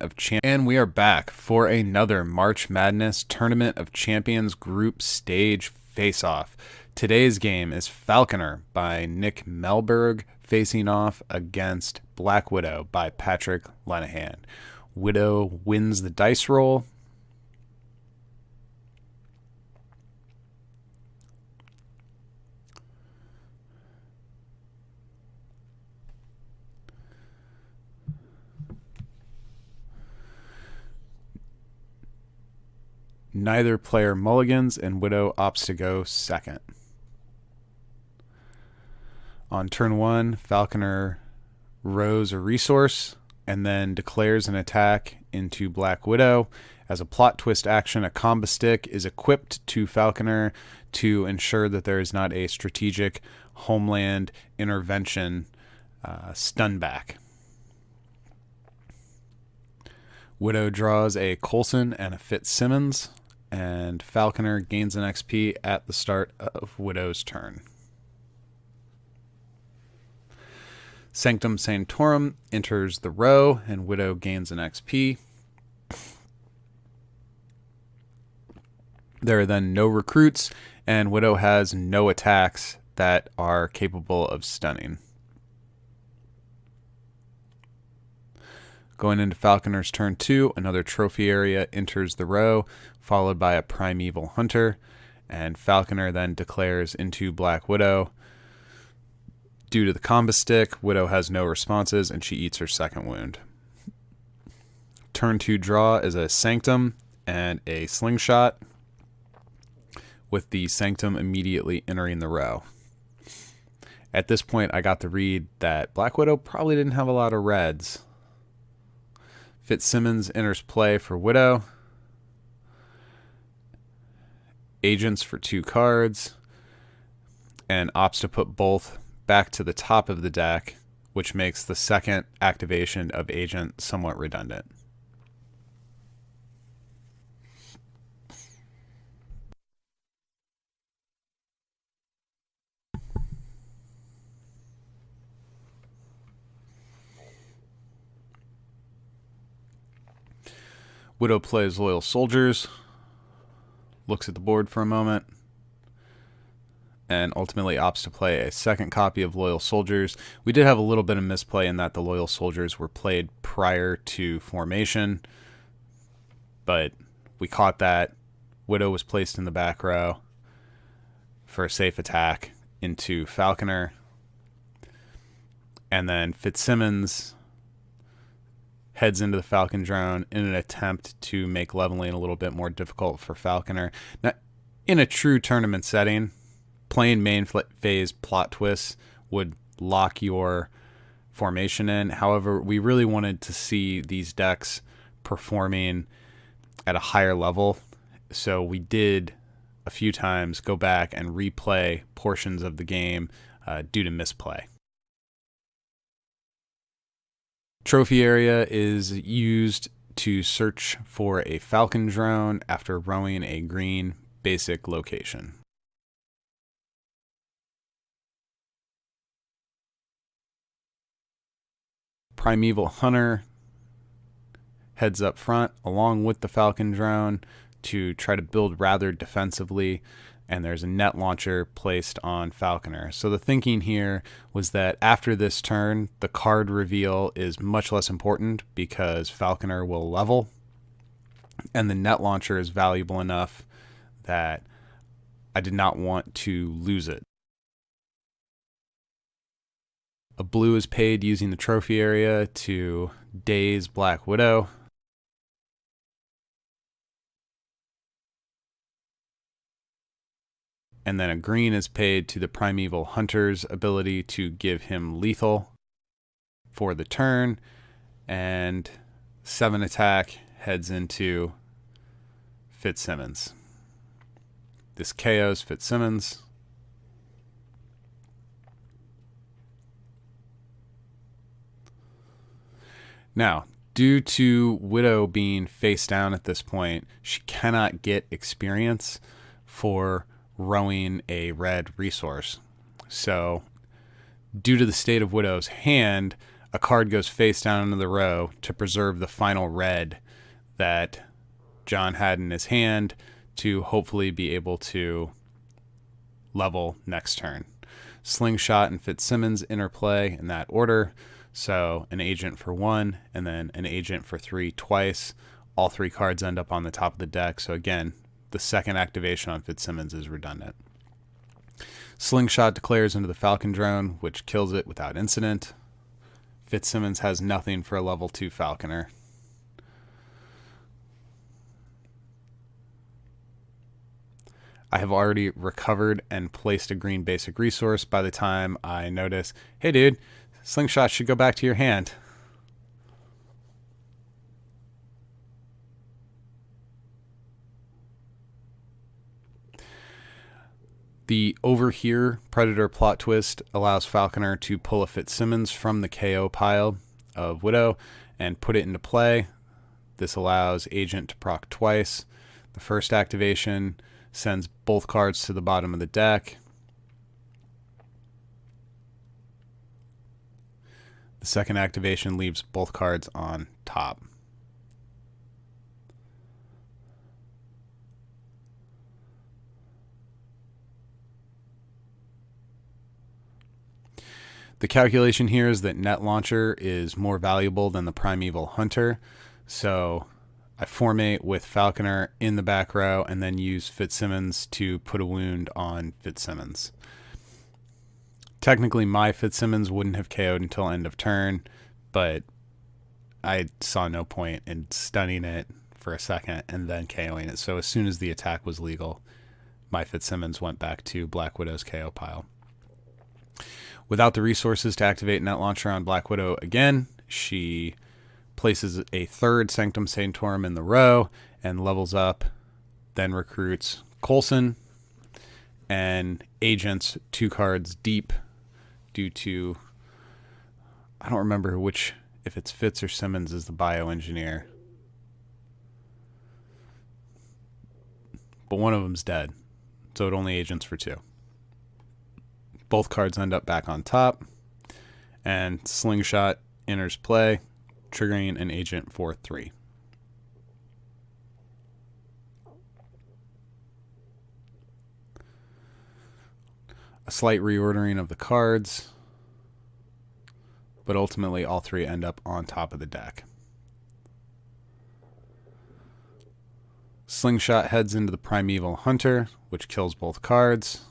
of Champions, and we are back for another March Madness Tournament of Champions group stage face-off. Today's game is Falconer by Nick Melberg facing off against Black Widow by Patrick Lenehan. Widow wins the dice roll. Neither player mulligans, and Widow opts to go second. On turn 1, Falconer rows a resource and then declares an attack into Black Widow. As a plot twist action, a combo stick is equipped to Falconer to ensure that there is not a strategic homeland intervention stun back. Widow draws a Coulson and a Fitzsimmons, and Falconer gains an XP at the start of Widow's turn. Sanctum Sanctorum enters the row, and Widow gains an XP. There are then no recruits, and Widow has no attacks that are capable of stunning. Going into Falconer's turn 2, another trophy area enters the row, followed by a Primeval Hunter, and Falconer then declares into Black Widow. Due to the combo stick, Widow has no responses, and she eats her second wound. Turn 2 draw is a Sanctum and a Slingshot, with the Sanctum immediately entering the row. At this point, I got the read that Black Widow probably didn't have a lot of reds. Fitzsimmons enters play for Widow. Agents for 2 cards. And opts to put both back to the top of the deck, which makes the second activation of Agent somewhat redundant. Widow plays Loyal Soldiers, looks at the board for a moment, and ultimately opts to play a second copy of Loyal Soldiers. We did have a little bit of misplay in that the Loyal Soldiers were played prior to formation, but we caught that. Widow was placed in the back row for a safe attack into Falconer, and then Fitzsimmons heads into the Falcon drone in an attempt to make leveling a little bit more difficult for Falconer. Now, in a true tournament setting, playing main phase plot twists would lock your formation in. However, we really wanted to see these decks performing at a higher level, so we did a few times go back and replay portions of the game due to misplay. Trophy area is used to search for a Falcon drone after rowing a green basic location. Primeval Hunter heads up front along with the Falcon drone to try to build rather defensively, and there's a net launcher placed on Falconer. So the thinking here was that after this turn, the card reveal is much less important because Falconer will level, and the net launcher is valuable enough that I did not want to lose it. A blue is paid using the trophy area to daze Black Widow. And then a green is paid to the Primeval Hunter's ability to give him lethal for the turn. And 7 attack heads into Fitzsimmons. This KOs Fitzsimmons. Now, due to Widow being face down at this point, she cannot get experience for rowing a red resource. So, due to the state of Widow's hand, a card goes face down into the row to preserve the final red that John had in his hand to hopefully be able to level next turn. Slingshot and Fitzsimmons interplay in that order. So an agent for 1 and then an agent for 3 twice. All 3 cards end up on the top of the deck. So again, the second activation on Fitzsimmons is redundant. Slingshot declares into the Falcon drone, which kills it without incident. Fitzsimmons has nothing for a level 2 Falconer. I have already recovered and placed a green basic resource by the time I notice, hey dude, Slingshot should go back to your hand. The Over Here Predator plot twist allows Falconer to pull a Fitzsimmons from the KO pile of Widow and put it into play. This allows Agent to proc twice. The first activation sends both cards to the bottom of the deck. The second activation leaves both cards on top. The calculation here is that Net Launcher is more valuable than the Primeval Hunter, so I formate with Falconer in the back row and then use Fitzsimmons to put a wound on Fitzsimmons. Technically, my Fitzsimmons wouldn't have KO'd until end of turn, but I saw no point in stunning it for a second and then KOing it. So as soon as the attack was legal, my Fitzsimmons went back to Black Widow's KO pile. Without the resources to activate Net Launcher on Black Widow again, she places a third Sanctum Sanctorum in the row and levels up, then recruits Coulson and agents 2 cards deep due to, I don't remember which, if it's Fitz or Simmons is the bioengineer. But one of them's dead, so it only agents for 2. Both cards end up back on top, and Slingshot enters play, triggering an agent for 3. A slight reordering of the cards, but ultimately all 3 end up on top of the deck. Slingshot heads into the Primeval Hunter, which kills both cards.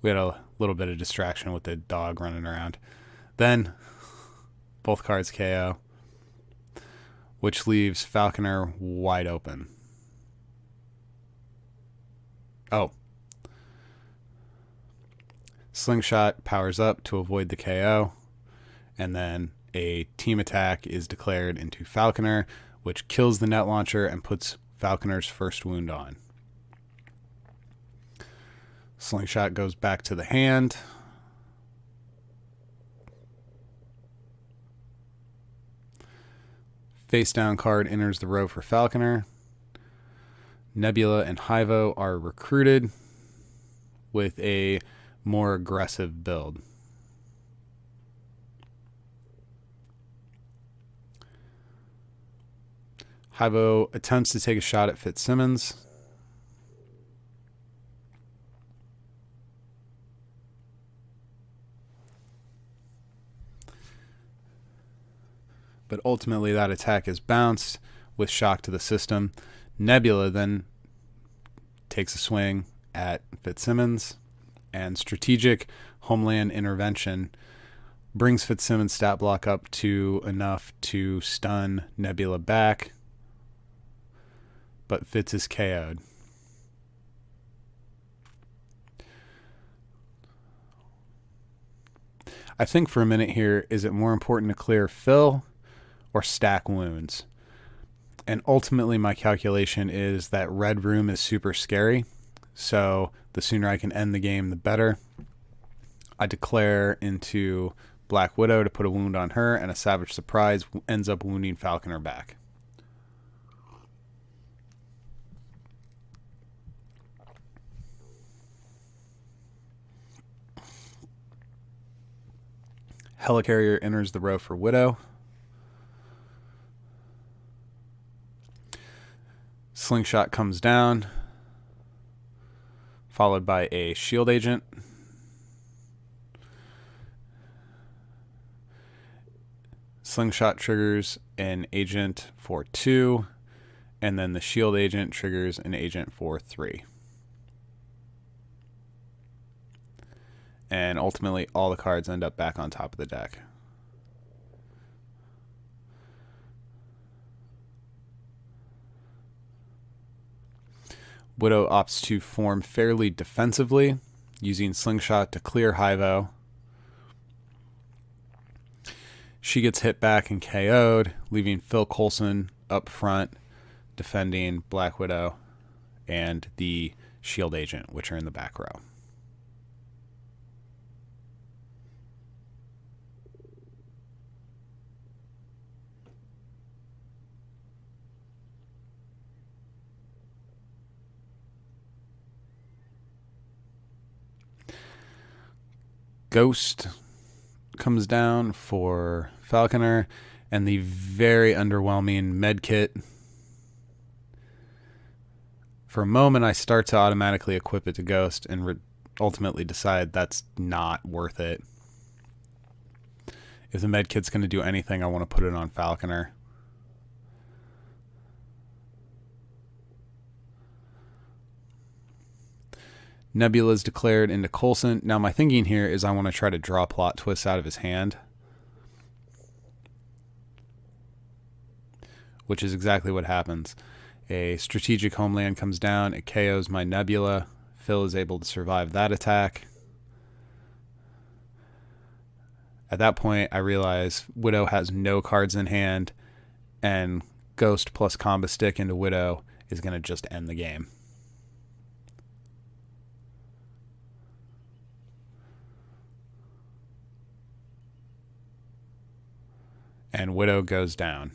We had a little bit of distraction with the dog running around. Then, both cards KO, which leaves Falconer wide open. Oh. Slingshot powers up to avoid the KO, and then a team attack is declared into Falconer, which kills the Net Launcher and puts Falconer's first wound on. Slingshot goes back to the hand. Face down card enters the row for Falconer. Nebula and Hyvo are recruited with a more aggressive build. Hyvo attempts to take a shot at Fitzsimmons. But ultimately that attack is bounced with shock to the system. Nebula then takes a swing at Fitzsimmons, and strategic homeland intervention brings Fitzsimmons' stat block up to enough to stun Nebula back, but Fitz is KO'd. I think for a minute here, is it more important to clear Phil or stack wounds? And ultimately my calculation is that red room is super scary, so the sooner I can end the game the better. I declare into Black Widow to put a wound on her, and a Savage Surprise ends up wounding Falconer back. Helicarrier enters the row for Widow. Slingshot comes down, followed by a Shield Agent. Slingshot triggers an agent for 2, and then the Shield Agent triggers an agent for 3. And ultimately, all the cards end up back on top of the deck. Widow opts to form fairly defensively, using Slingshot to clear Hyvo. She gets hit back and KO'd, leaving Phil Coulson up front, defending Black Widow and the Shield Agent, which are in the back row. Ghost comes down for Falconer, and the very underwhelming medkit. For a moment, I start to automatically equip it to Ghost and ultimately decide that's not worth it. If the medkit's going to do anything, I want to put it on Falconer. Nebula is declared into Coulson. Now, my thinking here is I want to try to draw plot twists out of his hand, which is exactly what happens. A strategic homeland comes down. It KOs my Nebula. Phil is able to survive that attack. At that point, I realize Widow has no cards in hand, and Ghost plus Combo Stick into Widow is going to just end the game. And Widow goes down.